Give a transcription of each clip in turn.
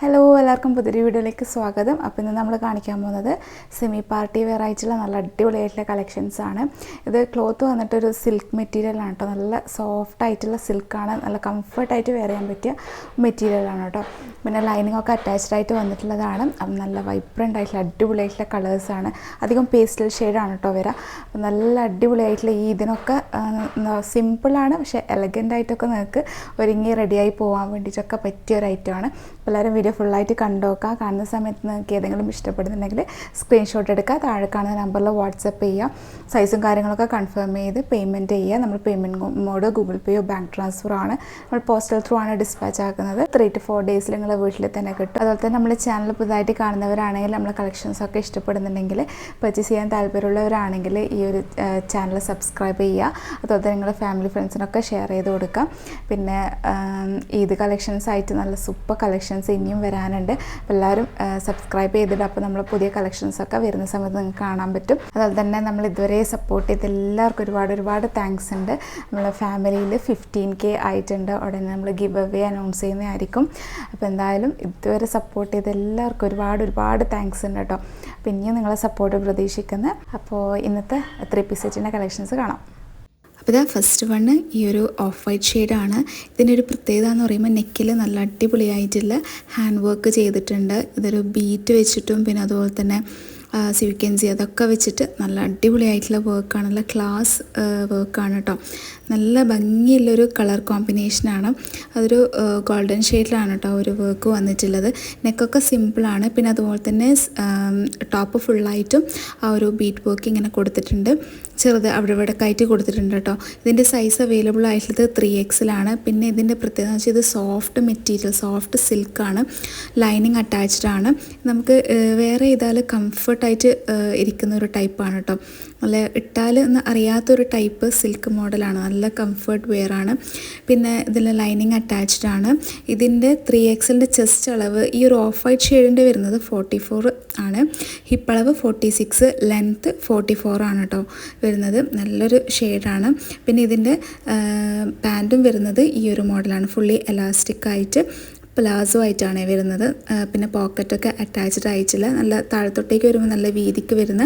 Hello എല്ലാവർക്കും പുതിയൊരു വീഡിയോയിലേക്ക് സ്വാഗതം. അപ്പോൾ ഇന്ന് നമ്മൾ കാണിക്കാൻ പോകുന്നത് സെമി പാർട്ടി വെയർ ആയിട്ടുള്ള നല്ല അടിപൊളിയായിട്ടുള്ള കളക്ഷൻസ് ആണ്. ഇത് ക്ലോത്ത് വന്നിട്ടൊരു സിൽക്ക് മെറ്റീരിയലാണ് കേട്ടോ. നല്ല സോഫ്റ്റ് ആയിട്ടുള്ള സിൽക്കാണ്, നല്ല കംഫർട്ടായിട്ട് വെയർ ചെയ്യാൻ പറ്റിയ മെറ്റീരിയലാണ് കേട്ടോ. പിന്നെ ലൈനിങ് ഒക്കെ അറ്റാച്ച്ഡ് ആയിട്ട് വന്നിട്ടുള്ളതാണ്. അപ്പം നല്ല വൈബ്രൻ്റ് ആയിട്ടുള്ള അടിപൊളിയായിട്ടുള്ള കളേഴ്സാണ്. അധികം പേസ്റ്റൽ ഷെയ്ഡാണ് കേട്ടോ വരിക. അപ്പം നല്ല അടിപൊളിയായിട്ടുള്ള ഇതിനൊക്കെ സിമ്പിളാണ്, പക്ഷേ എലഗൻ്റ് ആയിട്ടൊക്കെ നിങ്ങൾക്ക് ഒരുങ്ങി റെഡിയായി പോകാൻ വേണ്ടിയിട്ടൊക്കെ പറ്റിയ ഒരു ഐറ്റമാണ്. എല്ലാവരും വീഡിയോ ഫുള്ളായിട്ട് കണ്ടുനോക്കുക. കാണുന്ന സമയത്ത് നിങ്ങൾക്ക് ഏതെങ്കിലും ഇഷ്ടപ്പെടുന്നുണ്ടെങ്കിൽ സ്ക്രീൻഷോട്ട് എടുക്കുക, താഴെ കാണുന്ന നമ്പറിൽ വാട്സപ്പ് ചെയ്യുക, സൈസും കാര്യങ്ങളൊക്കെ കൺഫേം ചെയ്ത് പേയ്മെൻറ്റ് ചെയ്യുക. നമ്മൾ പേയ്മെൻറ്റ് മോഡ് ഗൂഗിൾ പേയോ ബാങ്ക് ട്രാൻസ്ഫറോ ആണ്. നമ്മൾ പോസ്റ്റൽ ത്രൂ ആണ് ഡിസ്പാച്ച് ആക്കുന്നത്. 3 to 4 ഡേയ്സിൽ നിങ്ങളുടെ വീട്ടിൽ തന്നെ കിട്ടും. അതുപോലെ തന്നെ നമ്മുടെ ചാനൽ പുതുതായിട്ട് കാണുന്നവരാണെങ്കിൽ നമ്മളെ കളക്ഷൻസൊക്കെ ഇഷ്ടപ്പെടുന്നുണ്ടെങ്കിൽ പർച്ചേസ് ചെയ്യാൻ താല്പര്യമുള്ളവരാണെങ്കിൽ ഈ ഒരു ചാനൽ സബ്സ്ക്രൈബ് ചെയ്യുക. അതുപോലെ തന്നെ നിങ്ങളുടെ ഫാമിലി ഫ്രണ്ട്സിനൊക്കെ ഷെയർ ചെയ്ത് കൊടുക്കുക. പിന്നെ ഈദ് കളക്ഷൻസ് ആയിട്ട് നല്ല സൂപ്പർ കളക്ഷൻസ് ഇനിയും വരാനുണ്ട്. അപ്പോൾ എല്ലാവരും സബ്സ്ക്രൈബ് ചെയ്തിട്ട് അപ്പോൾ നമ്മൾ പുതിയ കളക്ഷൻസൊക്കെ വരുന്ന സമയത്ത് നിങ്ങൾക്ക് കാണാൻ പറ്റും. അതുപോലെ തന്നെ നമ്മൾ ഇതുവരെ സപ്പോർട്ട് ചെയ്ത് എല്ലാവർക്കും ഒരുപാട് താങ്ക്സ് ഉണ്ട്. നമ്മളെ ഫാമിലിയിൽ 15K ആയിട്ടുണ്ട്. ഉടനെ നമ്മൾ ഗിവ് അവേ അനൗൺസ് ചെയ്യുന്നതായിരിക്കും. അപ്പോൾ എന്തായാലും ഇതുവരെ സപ്പോർട്ട് ചെയ്ത് എല്ലാവർക്കും ഒരുപാട് താങ്ക്സ് ഉണ്ട് കേട്ടോ. അപ്പോൾ ഇനിയും നിങ്ങളെ സപ്പോർട്ട് പ്രതീക്ഷിക്കുന്നത്. അപ്പോൾ ഇന്നത്തെ 3 പീസ് സെറ്റിൻ്റെ കളക്ഷൻസ് കാണാം. അപ്പോൾ ഇതാ ഫസ്റ്റ് വണ്ണ് ഈ ഒരു ഓഫ് വൈറ്റ് ഷെയ്ഡാണ്. ഇതിൻ്റെ ഒരു പ്രത്യേകത എന്ന് പറയുമ്പോൾ നെക്കിൽ നല്ല അടിപൊളിയായിട്ടുള്ള ഹാൻഡ് വർക്ക് ചെയ്തിട്ടുണ്ട്. ഇതൊരു ബീറ്റ് വെച്ചിട്ടും പിന്നെ അതുപോലെ തന്നെ സീക്വൻസി അതൊക്കെ വെച്ചിട്ട് നല്ല അടിപൊളിയായിട്ടുള്ള വർക്കാണ്, നല്ല ക്ലാസ് വർക്കാണ് കേട്ടോ. നല്ല ഭംഗിയുള്ളൊരു കളർ കോമ്പിനേഷനാണ്. അതൊരു ഗോൾഡൻ ഷെയ്ഡിലാണ് കേട്ടോ ഒരു വർക്ക് വന്നിട്ടുള്ളത്. നെക്കൊക്കെ സിമ്പിളാണ്. പിന്നെ അതുപോലെ തന്നെ ടോപ്പ് ഫുള്ളായിട്ടും ആ ഒരു ബീറ്റ് വർക്ക് ഇങ്ങനെ കൊടുത്തിട്ടുണ്ട്. ചെറുത് അവിടെ ഇവിടെ കയറ്റി കൊടുത്തിട്ടുണ്ട് കേട്ടോ. ഇതിൻ്റെ സൈസ് അവൈലബിൾ ആയിട്ടുള്ളത് 3XL ആണ്. പിന്നെ ഇതിൻ്റെ പ്രത്യേകത എന്ന് വെച്ചാൽ ഇത് സോഫ്റ്റ് മെറ്റീരിയൽ, സോഫ്റ്റ് സിൽക്കാണ്, ലൈനിങ് അറ്റാച്ച്ഡ് ആണ്. നമുക്ക് വേറെ ചെയ്താൽ കംഫർട്ടായിട്ട് ഇരിക്കുന്ന ഒരു ടൈപ്പാണ് കേട്ടോ. നല്ല ഇട്ടാൽ എന്ന് അറിയാത്തൊരു ടൈപ്പ് സിൽക്ക് മോഡലാണ്, നല്ല കംഫർട്ട് വെയർ ആണ്. പിന്നെ ഇതിൽ ലൈനിങ് അറ്റാച്ച്ഡ് ആണ്. ഇതിൻ്റെ 3XLൻ്റെ ചെസ്റ്റ് അളവ് ഈ ഒരു ഓഫ് വൈറ്റ് ഷെയ്ഡിൻ്റെ വരുന്നത് 44 ആണ്. ഹിപ്പ് അളവ് 46, ലെങ്ത്ത് 44 ആണ് കേട്ടോ വരുന്നത്. നല്ലൊരു ഷെയ്ഡാണ്. പിന്നെ ഇതിൻ്റെ പാൻറ്റും വരുന്നത് ഈ ഒരു മോഡലാണ്, ഫുള്ളി എലാസ്റ്റിക് ആയിട്ട് പ്ലാസോ ആയിട്ടാണ് വരുന്നത്. പിന്നെ പോക്കറ്റൊക്കെ അറ്റാച്ച്ഡ് ആയിട്ടില്ല. നല്ല താഴത്തോട്ടേക്ക് വരുമ്പോൾ നല്ല വീതിക്ക് വരുന്ന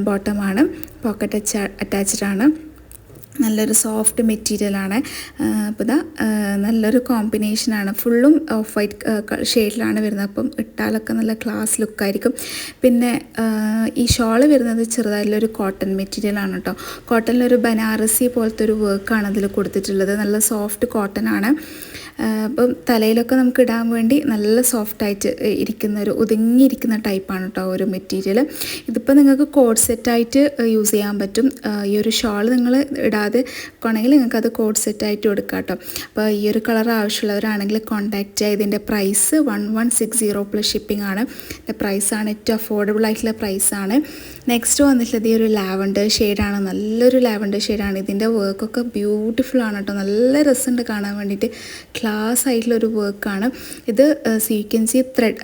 ബോട്ടമാണ്. പോക്കറ്റ് അറ്റാച്ച്ഡ് ആണ്. നല്ലൊരു സോഫ്റ്റ് മെറ്റീരിയലാണ്. അപ്പോൾ ഇതാ നല്ലൊരു കോമ്പിനേഷനാണ്. ഫുള്ളും ഓഫ് വൈറ്റ് ഷെയ്ഡിലാണ് വരുന്നത്. അപ്പം ഇട്ടാലൊക്കെ നല്ല ക്ലാസ് ലുക്കായിരിക്കും. പിന്നെ ഈ ഷോള് വരുന്നത് ചെറുതായിട്ടുള്ളൊരു കോട്ടൺ മെറ്റീരിയലാണ് കേട്ടോ. കോട്ടണിലൊരു ബനാറസി പോലത്തെ ഒരു വർക്കാണ് അതിൽ കൊടുത്തിട്ടുള്ളത്. നല്ല സോഫ്റ്റ് കോട്ടൺ ആണ്. അപ്പം തലയിലൊക്കെ നമുക്ക് ഇടാൻ വേണ്ടി നല്ല സോഫ്റ്റായിട്ട് ഇരിക്കുന്ന ഒരു ഒതുങ്ങിയിരിക്കുന്ന ടൈപ്പാണ് കേട്ടോ ഒരു മെറ്റീരിയൽ. ഇതിപ്പോൾ നിങ്ങൾക്ക് കോഡ് സെറ്റായിട്ട് യൂസ് ചെയ്യാൻ പറ്റും. ഈ ഒരു ഷോൾ നിങ്ങൾ ഇടാതെ ആണെങ്കിൽ നിങ്ങൾക്ക് അത് കോഡ് സെറ്റായിട്ട് കൊടുക്കാം കേട്ടോ. അപ്പോൾ ഈ ഒരു കളർ ആവശ്യമുള്ളവരാണെങ്കിൽ കോൺടാക്റ്റ് ചെയ്യുക. ഇതിൻ്റെ പ്രൈസ് 1160 പ്ലസ് ഷിപ്പിംഗ് ആണ്. ഇതിൻ്റെ പ്രൈസാണ് ഏറ്റവും അഫോർഡബിൾ ആയിട്ടുള്ള പ്രൈസാണ്. നെക്സ്റ്റ് വന്നിട്ടുള്ളത് ഈ ഒരു ലാവൻഡർ ഷെയ്ഡാണ്. നല്ലൊരു ലാവൻഡർ ഷെയ്ഡാണ്. ഇതിൻ്റെ വർക്കൊക്കെ ബ്യൂട്ടിഫുൾ ആണ് കേട്ടോ. നല്ല രസമുണ്ട് കാണാൻ വേണ്ടിയിട്ട്. ക്ലാസ് ആയിട്ടുള്ളൊരു വർക്കാണ് ഇത്. സീക്വൻസി ത്രെഡ്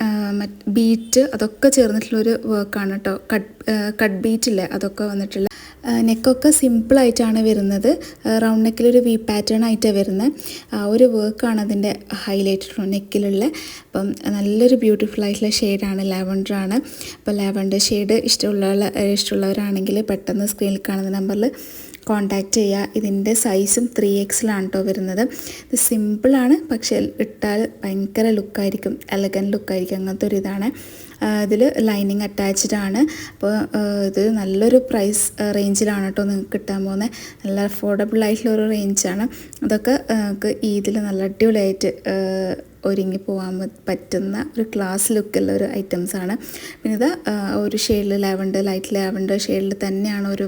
ബീറ്റ് അതൊക്കെ ചേർന്നിട്ടുള്ളൊരു വർക്കാണ് കേട്ടോ. കട്ട് ബീറ്റില്ലേ അതൊക്കെ വന്നിട്ടുള്ള. നെക്കൊക്കെ സിമ്പിളായിട്ടാണ് വരുന്നത്. റൗണ്ട് നെക്കിലൊരു വി പാറ്റേൺ ആയിട്ടാണ് വരുന്നത്. ആ ഒരു വർക്കാണ് അതിൻ്റെ ഹൈലൈറ്റ് നെക്കിലുള്ള. അപ്പം നല്ലൊരു ബ്യൂട്ടിഫുൾ ആയിട്ടുള്ള ഷെയ്ഡാണ്, ലാവൻഡറാണ്. അപ്പോൾ ലാവൻഡർ ഷെയ്ഡ് ഇഷ്ടമുള്ളവരാണെങ്കിൽ പെട്ടെന്ന് സ്ക്രീനിൽ കാണുന്ന നമ്പറിൽ കോൺടാക്റ്റ് ചെയ്യുക. ഇതിൻ്റെ സൈസും 3XL ആണ് കേട്ടോ വരുന്നത്. ഇത് സിമ്പിളാണ്, പക്ഷേ ഇട്ടാൽ ഭയങ്കര ലുക്കായിരിക്കും, എലഗൻറ്റ് ലുക്കായിരിക്കും. അങ്ങനത്തെ ഒരു ഇതാണ്. ഇതിൽ ലൈനിങ് അറ്റാച്ച്ഡ് ആണ്. അപ്പോൾ ഇത് നല്ലൊരു പ്രൈസ് റേഞ്ചിലാണ് കേട്ടോ നിങ്ങൾക്ക് കിട്ടാൻ പോകുന്നത്. നല്ല അഫോർഡബിൾ ആയിട്ടുള്ള ഒരു റേഞ്ചാണ്. അതൊക്കെ നമുക്ക് ഇതിൽ നല്ല അടിപൊളിയായിട്ട് ഒരുങ്ങി പോകാൻ പറ്റുന്ന ഒരു ക്ലാസ് ലുക്കുള്ള ഒരു ഐറ്റംസാണ്. പിന്നെ ഇത് ഒരു ഷെയ്ഡിൽ ലൈറ്റ് ലാവൻഡർ ഷെയ്ഡിൽ തന്നെയാണ് ഒരു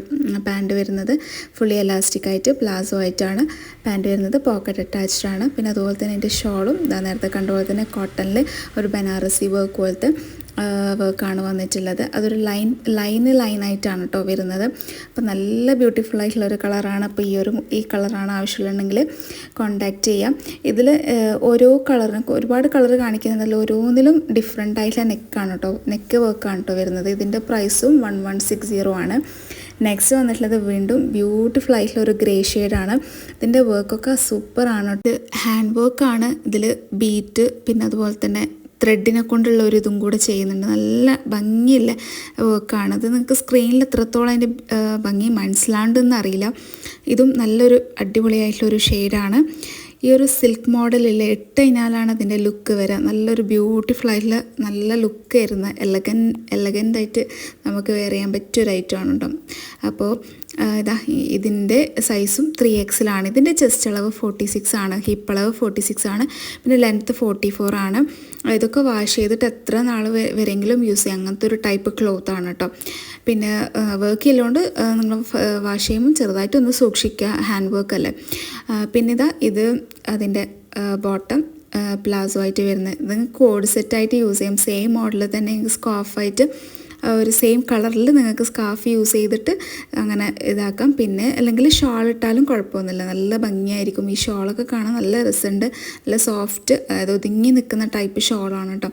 പാൻറ്റ് വരുന്നത്. ഫുള്ളി എലാസ്റ്റിക് ആയിട്ട് പ്ലാസോ ആയിട്ടാണ് പാൻറ്റ് വരുന്നത്. പോക്കറ്റ് അറ്റാച്ച്ഡ് ആണ്. പിന്നെ അതുപോലെ തന്നെ എൻ്റെ ഷോളും നേരത്തെ കണ്ട പോലെ തന്നെ കോട്ടണിൽ ഒരു ബനാറസി വർക്ക് പോലത്തെ വർക്കാണ് വന്നിട്ടുള്ളത്. അതൊരു ലൈനായിട്ടാണ് കേട്ടോ വരുന്നത്. അപ്പോൾ നല്ല ബ്യൂട്ടിഫുൾ ആയിട്ടുള്ള ഒരു കളറാണ്. അപ്പോൾ ഈ കളറാണ് ആവശ്യമുണ്ടെങ്കിൽ കോൺടാക്റ്റ് ചെയ്യാം. ഇതിൽ ഓരോ കളറിനും ഒരുപാട് കളർ കാണിക്കുന്നുണ്ടല്ലോ, ഓരോന്നിലും ഡിഫറെൻ്റ് ആയിട്ടുള്ള നെക്കാണ് കേട്ടോ, നെക്ക് വർക്കാണ് കേട്ടോ വരുന്നത്. ഇതിൻ്റെ പ്രൈസും 1160 ആണ്. നെക്സ്റ്റ് വന്നിട്ടുള്ളത് വീണ്ടും ബ്യൂട്ടിഫുൾ ആയിട്ടുള്ള ഒരു ഗ്രേ ഷെയ്ഡാണ്. ഇതിൻ്റെ വർക്കൊക്കെ സൂപ്പറാണ്. ഹാൻഡ് വർക്കാണ് ഇതിൽ ബീറ്റ്, പിന്നെ അതുപോലെ തന്നെ ത്രെഡിനെ കൊണ്ടുള്ള ഒരു ഇതും കൂടെ ചെയ്യുന്നുണ്ട്. നല്ല ഭംഗിയുള്ള വർക്കാണ്. അത് നിങ്ങൾക്ക് സ്ക്രീനിൽ എത്രത്തോളം അതിൻ്റെ ഭംഗി മനസ്സിലാണ്ടെന്ന് അറിയില്ല. ഇതും നല്ലൊരു അടിപൊളിയായിട്ടുള്ളൊരു ഷെയ്ഡാണ്. ഈ ഒരു സിൽക്ക് മോഡലിൽ ഇട്ട് കഴിഞ്ഞാലാണ് അതിൻ്റെ ലുക്ക് വരിക. നല്ലൊരു ബ്യൂട്ടിഫുൾ ആയിട്ടുള്ള നല്ല ലുക്ക് വരുന്ന എലഗൻ്റായിട്ട് നമുക്ക് വെയർ ചെയ്യാൻ പറ്റിയൊരു ഐറ്റമാണ് കേട്ടോ. അപ്പോൾ ഇതിൻ്റെ സൈസും 3XL ആണ്. ഇതിൻ്റെ ചെസ്റ്റ് അളവ് 46 ആണ്, ഹിപ്പ് അളവ് 46 ആണ്, പിന്നെ ലെങ്ത്ത് 44 ആണ്. ഇതൊക്കെ വാഷ് ചെയ്തിട്ട് എത്ര നാൾ വരെയെങ്കിലും യൂസ് ചെയ്യാം. അങ്ങനത്തെ ഒരു ടൈപ്പ് ക്ലോത്ത് ആണ് കേട്ടോ. പിന്നെ വർക്ക് ചെയ്യലുകൊണ്ട് നിങ്ങൾ വാഷ് ചെയ്യുമ്പോൾ ചെറുതായിട്ടൊന്ന് സൂക്ഷിക്കുക, ഹാൻഡ് വർക്ക് അല്ലേ. പിന്നെ ഇത് അതിൻ്റെ ബോട്ടം പ്ലാസോ ആയിട്ട് വരുന്നത്. ഇത് കോഡ് സെറ്റായിട്ട് യൂസ് ചെയ്യാം. സെയിം മോഡലിൽ തന്നെ സ്കാർഫായിട്ട് ഒരു സെയിം കളറിൽ നിങ്ങൾക്ക് സ്കാർഫ് യൂസ് ചെയ്തിട്ട് അങ്ങനെ ഇതാക്കാം. പിന്നെ അല്ലെങ്കിൽ ഷാൾ ഇട്ടാലും കുഴപ്പമൊന്നുമില്ല, നല്ല ഭംഗിയായിരിക്കും. ഈ ഷോളൊക്കെ കാണാൻ നല്ല രസമുണ്ട്. നല്ല സോഫ്റ്റ്, അതായത് ഒതുങ്ങി നിൽക്കുന്ന ടൈപ്പ് ഷോളാണ് കേട്ടോ.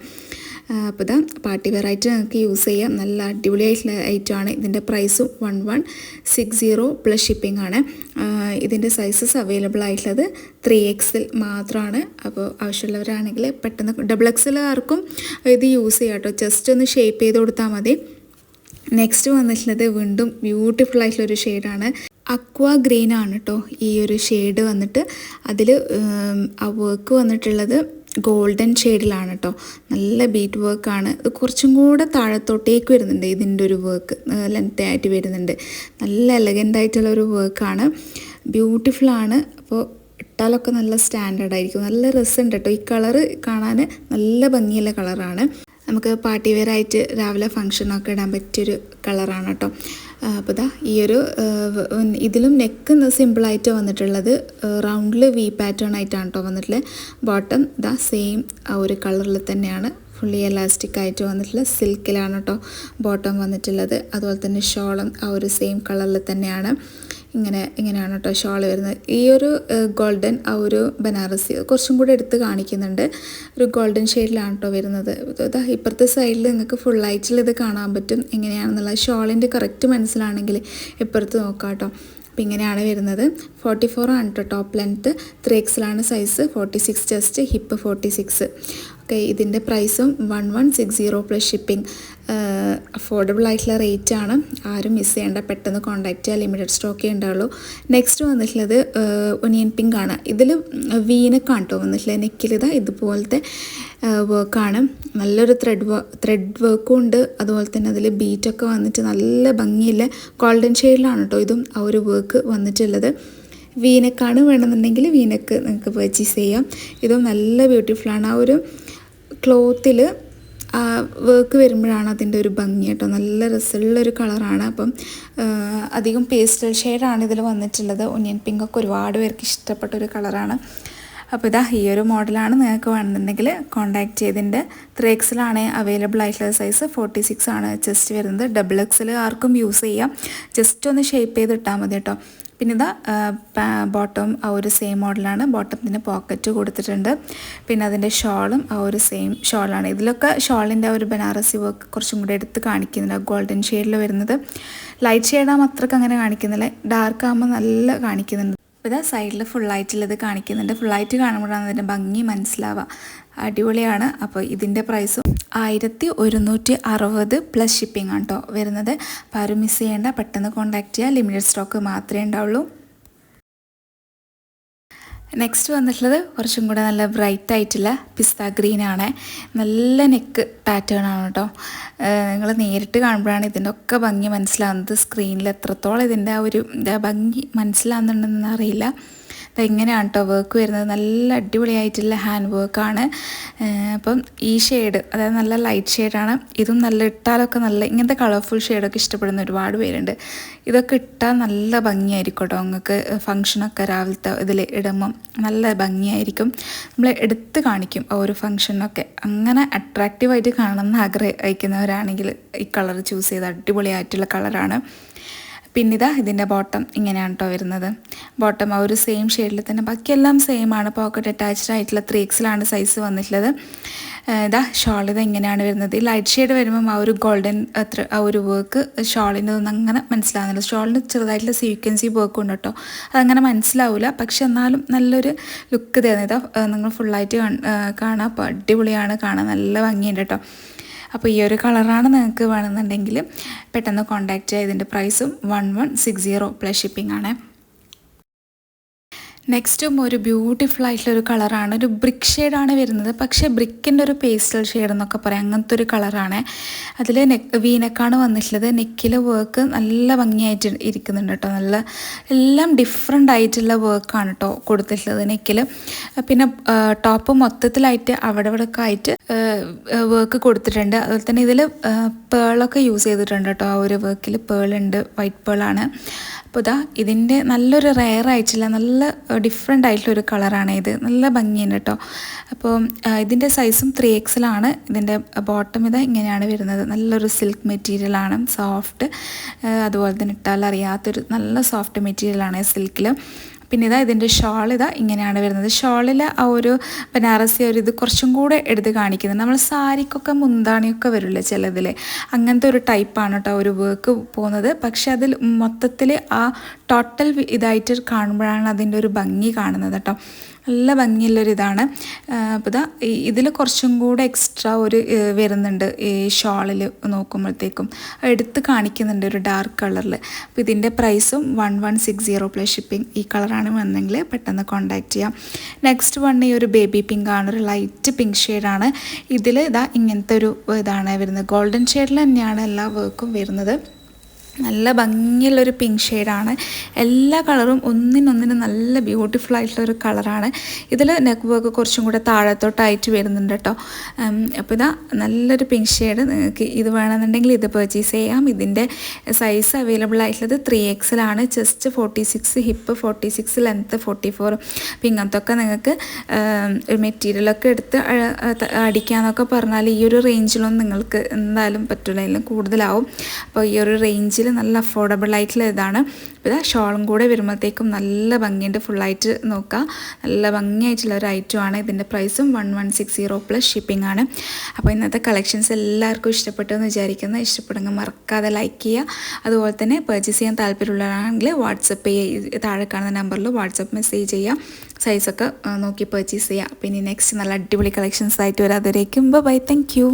അപ്പോൾ പാർട്ടി വെയർ ആയിട്ട് നിങ്ങൾക്ക് യൂസ് ചെയ്യാം. നല്ല അടിപൊളിയായിട്ടുള്ള ഐറ്റമാണ്. ഇതിൻ്റെ പ്രൈസും 1160 പ്ലസ് ഷിപ്പിംഗ് ആണ്. ഇതിൻ്റെ സൈസസ് അവൈലബിൾ ആയിട്ടുള്ളത് 3XL മാത്രമാണ്. അപ്പോൾ ആവശ്യമുള്ളവരാണെങ്കിൽ പെട്ടെന്ന് XXL ആർക്കും ഇത് യൂസ് ചെയ്യാം കേട്ടോ. ജസ്റ്റ് ഒന്ന് ഷേപ്പ് ചെയ്ത് കൊടുത്താൽ മതി. നെക്സ്റ്റ് വന്നിട്ടുള്ളത് വീണ്ടും ബ്യൂട്ടിഫുൾ ആയിട്ടുള്ളൊരു ഷെയ്ഡാണ്. അക്വാ ഗ്രീൻ ആണ് കേട്ടോ ഈ ഒരു ഷെയ്ഡ് വന്നിട്ട്. അതിൽ ആ വർക്ക് വന്നിട്ടുള്ളത് ഗോൾഡൻ ഷെയ്ഡിലാണ് കേട്ടോ. നല്ല ബീറ്റ് വർക്കാണ്. ഇത് കുറച്ചും കൂടെ താഴത്തോട്ടേക്ക് വരുന്നുണ്ട്. ഇതിൻ്റെ ഒരു വർക്ക് ലെങ്ത് ആയിട്ട് വരുന്നുണ്ട്. നല്ല എലഗൻ്റ് ആയിട്ടുള്ള ഒരു വർക്കാണ്, ബ്യൂട്ടിഫുള്ളാണ്. അപ്പോൾ ഇട്ടാലൊക്കെ നല്ല സ്റ്റാൻഡേർഡ് ആയിരിക്കും. നല്ല രസമുണ്ട് കേട്ടോ. ഈ കളറ് കാണാൻ നല്ല ഭംഗിയുള്ള കളറാണ്. നമുക്ക് പാർട്ടി വെയർ ആയിട്ട് രാവിലെ ഫംഗ്ഷനൊക്കെ ഇടാൻ പറ്റിയൊരു കളറാണ് കേട്ടോ. അപ്പോൾ ഈ ഒരു ഇതിലും നെക്ക് സിമ്പിളായിട്ട് വന്നിട്ടുള്ളത് റൗണ്ടിൽ വി പാറ്റേൺ ആയിട്ടാണ് കേട്ടോ വന്നിട്ടുള്ളത്. ബോട്ടം സെയിം ആ ഒരു കളറിൽ തന്നെയാണ്, ഫുള്ളി എലാസ്റ്റിക് ആയിട്ട് വന്നിട്ടുള്ള സിൽക്കിലാണ് കേട്ടോ ബോട്ടം വന്നിട്ടുള്ളത്. അതുപോലെ തന്നെ ഷോളും ആ ഒരു സെയിം കളറിൽ തന്നെയാണ്. ഇങ്ങനെയാണ് കേട്ടോ ഷോൾ വരുന്നത്. ഈ ഒരു ഗോൾഡൻ ആ ഒരു ബനാറസി കുറച്ചും കൂടെ എടുത്ത് കാണിക്കുന്നുണ്ട്. ഒരു ഗോൾഡൻ ഷെയ്ഡിലാണ് കേട്ടോ വരുന്നത്. ഇപ്പുറത്തെ സൈഡിൽ നിങ്ങൾക്ക് ഫുള്ളായിട്ടുള്ള ഇത് കാണാൻ പറ്റും എങ്ങനെയാണെന്നുള്ളത്. ഷോളിൻ്റെ കറക്റ്റ് മനസ്സിലാണെങ്കിൽ ഇപ്പുറത്ത് നോക്കാം കേട്ടോ. അപ്പോൾ ഇങ്ങനെയാണ് വരുന്നത്. 44 ആണ് കേട്ടോ ടോപ്പ് ലെങ്ത്ത്. 3XL ആണ് സൈസ്. 46 chest, hip 46. ഓക്കെ, ഇതിൻ്റെ പ്രൈസും 1160 പ്ലസ് ഷിപ്പിംഗ്. അഫോർഡബിൾ ആയിട്ടുള്ള റേറ്റ് ആണ്. ആരും മിസ് ചെയ്യേണ്ട, പെട്ടെന്ന് കോൺടാക്ട് ചെയ്യുക. ലിമിറ്റഡ് സ്റ്റോക്കേ ഉണ്ടാവുള്ളൂ. നെക്സ്റ്റ് വന്നിട്ടുള്ളത് ഒനിയൻ പിങ്ക് ആണ്. ഇതിൽ വീനക്കാണ് കേട്ടോ വന്നിട്ടുള്ളത്. നെക്കിൽ ഇതുപോലത്തെ വർക്കാണ്. നല്ലൊരു ത്രെഡ് വർക്കും ഉണ്ട്. അതുപോലെ തന്നെ അതിൽ ബീറ്റൊക്കെ വന്നിട്ട് നല്ല ഭംഗിയില്ല ഗോൾഡൻ ഷെയ്ഡിലാണ് കേട്ടോ ഇതും ആ ഒരു വർക്ക് വന്നിട്ടുള്ളത്. വീനക്കാണ് വേണമെന്നുണ്ടെങ്കിൽ വീനക്ക് നിങ്ങൾക്ക് പർച്ചേസ് ചെയ്യാം. ഇതും നല്ല ബ്യൂട്ടിഫുള്ളാണ്. ആ ഒരു ക്ലോത്തിൽ വർക്ക് വരുമ്പോഴാണ് അതിൻ്റെ ഒരു ഭംഗി കേട്ടോ. നല്ല രസമുള്ളൊരു കളറാണ്. അപ്പം അധികം പേസ്റ്റൽ ഷെയ്ഡാണ് ഇതിൽ വന്നിട്ടുള്ളത്. ഒനിയൻ പിങ്കൊക്കെ ഒരുപാട് പേർക്ക് ഇഷ്ടപ്പെട്ടൊരു കളറാണ്. അപ്പോൾ ഈ ഒരു മോഡലാണ് നിങ്ങൾക്ക് വേണമെന്നുണ്ടെങ്കിൽ കോൺടാക്ട് ചെയ്തിൻ്റെ. 3XL ആണ് അവൈലബിൾ ആയിട്ടുള്ള സൈസ്. 46 ആണ് ചെസ്റ്റ് വരുന്നത്. XXL ആർക്കും യൂസ് ചെയ്യാം. ജസ്റ്റ് ഒന്ന് ഷേപ്പ് ചെയ്ത് ഇട്ടാൽ മതി കേട്ടോ. പിന്നെ ബോട്ടം ആ ഒരു സെയിം മോഡലാണ്. ബോട്ടത്തിന് പോക്കറ്റ് കൊടുത്തിട്ടുണ്ട്. പിന്നെ അതിൻ്റെ ഷോളും ആ ഒരു സെയിം ഷോളാണ്. ഇതിലൊക്കെ ഷോളിൻ്റെ ആ ഒരു ബനാറസി വർക്ക് കുറച്ചും കൂടെ എടുത്ത് കാണിക്കുന്നുണ്ട്. ഗോൾഡൻ ഷെയ്ഡിൽ വരുന്നത്. ലൈറ്റ് ഷെയ്ഡാകുമ്പോൾ അത്രയ്ക്ക് അങ്ങനെ കാണിക്കുന്നില്ല, ഡാർക്ക് ആകുമ്പോൾ നല്ല കാണിക്കുന്നുണ്ട്. അപ്പോൾ സൈഡിൽ ഫുള്ളായിട്ടുള്ളത് കാണിക്കുന്നുണ്ട്. ഫുള്ളായിട്ട് കാണുമ്പോഴാണ് അതിൻ്റെ ഭംഗി മനസ്സിലാവുക. അടിപൊളിയാണ്. അപ്പോൾ ഇതിൻ്റെ പ്രൈസും 1160 പ്ലസ് ഷിപ്പിംഗ് ആണ് കേട്ടോ വരുന്നത്. അപ്പോൾ ആരും മിസ് ചെയ്യേണ്ട, പെട്ടെന്ന് കോൺടാക്ട് ചെയ്യുക. ലിമിറ്റഡ് സ്റ്റോക്ക് മാത്രമേ ഉണ്ടാവുള്ളൂ. നെക്സ്റ്റ് വന്നിട്ടുള്ളത് കുറച്ചും കൂടെ നല്ല ബ്രൈറ്റ് ആയിട്ടുള്ള പിസ്ത ഗ്രീനാണ്. നല്ല നെക്ക് പാറ്റേൺ ആണ് കേട്ടോ. നിങ്ങൾ നേരിട്ട് കാണുമ്പോഴാണ് ഇതിൻ്റെ ഒക്കെ ഭംഗി മനസ്സിലാവുന്നത്. സ്ക്രീനിൽ എത്രത്തോളം ഇതിൻ്റെ ആ ഒരു ഭംഗി മനസ്സിലാവുന്നുണ്ടെന്ന് അറിയില്ല. ഇങ്ങനെയാണ് കേട്ടോ വർക്ക് വരുന്നത്. നല്ല അടിപൊളിയായിട്ടുള്ള ഹാൻഡ് വർക്കാണ്. അപ്പം ഈ ഷെയ്ഡ് അതായത് നല്ല ലൈറ്റ് ഷെയ്ഡാണ്. ഇതും നല്ല ഇട്ടാലൊക്കെ നല്ല ഇങ്ങനത്തെ കളർഫുൾ ഷെയ്ഡൊക്കെ ഇഷ്ടപ്പെടുന്ന ഒരുപാട് പേരുണ്ട്. ഇതൊക്കെ ഇട്ടാൽ നല്ല ഭംഗിയായിരിക്കും കേട്ടോ. നിങ്ങൾക്ക് ഫങ്ഷനൊക്കെ രാവിലത്തെ ഇതിൽ ഇടുമ്പം നല്ല ഭംഗിയായിരിക്കും. നമ്മൾ എടുത്ത് കാണിക്കും ആ ഒരു ഫങ്ഷനൊക്കെ. അങ്ങനെ അട്രാക്റ്റീവായിട്ട് കാണണമെന്ന് ആഗ്രഹിക്കുന്നവരാണെങ്കിൽ ഈ കളർ ചൂസ് ചെയ്ത് അടിപൊളിയായിട്ടുള്ള കളറാണ്. പിന്നെ ഇതിൻ്റെ ബോട്ടം ഇങ്ങനെയാണ് കേട്ടോ വരുന്നത്. ബോട്ടം ആ ഒരു സെയിം ഷെയ്ഡിൽ തന്നെ, ബാക്കിയെല്ലാം സെയിം ആണ്. പോക്കറ്റ് അറ്റാച്ച്ഡ് ആയിട്ടുള്ള 3XL ആണ് സൈസ് വന്നിട്ടുള്ളത്. ഇതാ ഷോൾ ഇത് ഇങ്ങനെയാണ് വരുന്നത്. ഈ ലൈറ്റ് ഷെയ്ഡ് വരുമ്പം ആ ഒരു ഗോൾഡൻ ആ ഒരു വർക്ക് ഷോളിൻ്റെ ഒന്നും അങ്ങനെ മനസ്സിലാകുന്നില്ല. ഷോളിന് ചെറുതായിട്ടുള്ള സീക്വൻസി വർക്ക് ഉണ്ട് കേട്ടോ, അതങ്ങനെ മനസ്സിലാവില്ല. പക്ഷെ എന്നാലും നല്ലൊരു ലുക്ക് തരുന്നത്. ഇതാ നിങ്ങൾ ഫുള്ളായിട്ട് കാണാം. അപ്പോൾ അടിപൊളിയാണ്, കാണാൻ നല്ല ഭംഗിയുണ്ട് കേട്ടോ. അപ്പോൾ ഈ ഒരു കളറാണ് നിങ്ങൾക്ക് വേണമെന്നുണ്ടെങ്കിൽ പെട്ടെന്ന് കോൺടാക്റ്റ് ചെയ്യുക. ഇതിൻ്റെ പ്രൈസും 1160 പ്ലസ് ഷിപ്പിംഗ് ആണ്. നെക്സ്റ്റും ഒരു ബ്യൂട്ടിഫുൾ ആയിട്ടുള്ളൊരു കളറാണ്. ഒരു ബ്രിക്ക് ഷെയ്ഡാണ് വരുന്നത്, പക്ഷേ ബ്രിക്കിൻ്റെ ഒരു പേസ്റ്റൽ ഷെയ്ഡ് എന്നൊക്കെ പറയാം, അങ്ങനത്തെ ഒരു കളറാണ്. അതിൽ വീനക്കാണ് വന്നിട്ടുള്ളത്. നെക്കിലെ വർക്ക് നല്ല ഭംഗിയായിട്ട് ഇരിക്കുന്നുണ്ട് കേട്ടോ. നല്ല എല്ലാം ഡിഫറെൻ്റ് ആയിട്ടുള്ള വർക്കാണ് കേട്ടോ കൊടുത്തിട്ടുള്ളത് നെക്കിൽ. പിന്നെ ടോപ്പ് മൊത്തത്തിലായിട്ട് അവിടെ ഇവിടെയൊക്കെ ആയിട്ട് വർക്ക് കൊടുത്തിട്ടുണ്ട്. അതുപോലെ തന്നെ ഇതിൽ പേളൊക്കെ യൂസ് ചെയ്തിട്ടുണ്ട് കേട്ടോ. ആ ഒരു വർക്കിൽ പേളുണ്ട്, വൈറ്റ് പേളാണ്. അപ്പോൾ ഇതാ ഇതിൻ്റെ നല്ലൊരു റെയർ ആയിട്ടുള്ള നല്ല ഡിഫറെൻ്റ് ആയിട്ടുള്ളൊരു കളറാണ് ഇത്. നല്ല ഭംഗിയുണ്ട് കേട്ടോ. അപ്പോൾ ഇതിൻ്റെ സൈസും 3XL ആണ്. ഇതിൻ്റെ ബോട്ടം ഇതാ ഇങ്ങനെയാണ് വരുന്നത്. നല്ലൊരു സിൽക്ക് മെറ്റീരിയലാണ്, സോഫ്റ്റ്. അതുപോലെ തന്നെ ഇട്ടാൽ അറിയാത്തൊരു നല്ല സോഫ്റ്റ് മെറ്റീരിയലാണ് സിൽക്കിൽ. പിന്നെ ഇതാ ഇതിൻ്റെ ഷോൾ ഇതാ ഇങ്ങനെയാണ് വരുന്നത്. ഷോളിൽ ആ ഒരു ബനാറസി ഒരു ഇത് കുറച്ചും കൂടെ എടുത്ത് കാണിക്കുന്നത്. നമ്മൾ സാരിക്കൊക്കെ മുന്താണിയൊക്കെ വരില്ലേ ചിലതിൽ, അങ്ങനത്തെ ഒരു ടൈപ്പാണ് കേട്ടോ ഒരു വർക്ക് പോകുന്നത്. പക്ഷെ അതിൽ മൊത്തത്തിൽ ആ ടോട്ടൽ ഇതായിട്ട് കാണുമ്പോഴാണ് അതിൻ്റെ ഒരു ഭംഗി കാണുന്നത് കേട്ടോ. നല്ല ഭംഗിയുള്ളൊരിതാണ്. അപ്പോൾ ഇതാ ഇതിൽ കുറച്ചും കൂടെ എക്സ്ട്രാ ഒരു വരുന്നുണ്ട് ഈ ഷോളിൽ നോക്കുമ്പോഴത്തേക്കും, എടുത്ത് കാണിക്കുന്നുണ്ട് ഒരു ഡാർക്ക് കളറിൽ. അപ്പോൾ ഇതിൻ്റെ പ്രൈസും 1160 പ്ലസ് ഷിപ്പിംഗ്. ഈ കളറാണ് വന്നെങ്കിൽ പെട്ടെന്ന് കോൺടാക്റ്റ് ചെയ്യാം. നെക്സ്റ്റ് വൺ ഈ ഒരു ബേബി പിങ്ക് ആണ്, ഒരു ലൈറ്റ് പിങ്ക് ഷെയ്ഡാണ്. ഇതിൽ ഇതാ ഇങ്ങനത്തെ ഒരു ഇതാണ് വരുന്നത്. ഗോൾഡൻ ഷെയ്ഡിൽ തന്നെയാണ് എല്ലാ വർക്കും വരുന്നത്. നല്ല ഭംഗിയുള്ളൊരു പിങ്ക് ഷെയ്ഡാണ്. എല്ലാ കളറും ഒന്നിനൊന്നിന് നല്ല ബ്യൂട്ടിഫുൾ ആയിട്ടുള്ളൊരു കളറാണ്. ഇതിൽ നെക്ക് വർക്ക് കുറച്ചും കൂടെ താഴത്തോട്ടായിട്ട് വരുന്നുണ്ട് കേട്ടോ. അപ്പോൾ ഇതാ നല്ലൊരു പിങ്ക് ഷെയ്ഡ്. നിങ്ങൾക്ക് ഇത് വേണമെന്നുണ്ടെങ്കിൽ ഇത് പർച്ചേസ് ചെയ്യാം. ഇതിൻ്റെ സൈസ് അവൈലബിൾ ആയിട്ടുള്ളത് 3XL ആണ്. Chest 46, hip 46, length 44. അപ്പോൾ ഇങ്ങനത്തൊക്കെ നിങ്ങൾക്ക് ഒരു മെറ്റീരിയലൊക്കെ എടുത്ത് അടിക്കാമെന്നൊക്കെ പറഞ്ഞാൽ ഈ ഒരു റേഞ്ചിലൊന്നും നിങ്ങൾക്ക് എന്തായാലും പറ്റില്ല, എല്ലാം കൂടുതലാവും. അപ്പോൾ ഈ ഒരു റേഞ്ചിൽ നല്ല അഫോർഡബിൾ ആയിട്ടുള്ള ഇതാണ്. ഇതാ ഷോളും കൂടെ വരുമ്പോഴത്തേക്കും നല്ല ഭംഗിയുണ്ട്. ഫുള്ളായിട്ട് നോക്കുക, നല്ല ഭംഗിയായിട്ടുള്ള ഒരു ഐറ്റമാണ്. ഇതിൻ്റെ പ്രൈസും 1160 പ്ലസ് ഷിപ്പിംഗ് ആണ്. അപ്പോൾ ഇന്നത്തെ കളക്ഷൻസ് എല്ലാവർക്കും ഇഷ്ടപ്പെട്ടു എന്ന് വിചാരിക്കുന്നു. ഇഷ്ടപ്പെടുമെങ്കിൽ മറക്കാതെ ലൈക്ക് ചെയ്യുക. അതുപോലെ തന്നെ പർച്ചേസ് ചെയ്യാൻ താല്പര്യമുള്ളതാണെങ്കിൽ വാട്സപ്പ് ചെയ്യുക. താഴെ കാണുന്ന നമ്പറിൽ വാട്സപ്പ് മെസ്സേജ് ചെയ്യുക. സൈസൊക്കെ നോക്കി പർച്ചേസ് ചെയ്യുക. പിന്നെ നെക്സ്റ്റ് നല്ല അടിപൊളി കളക്ഷൻസ് ആയിട്ട് വരാം. അതുവരേക്കും ബൈ, താങ്ക് യു.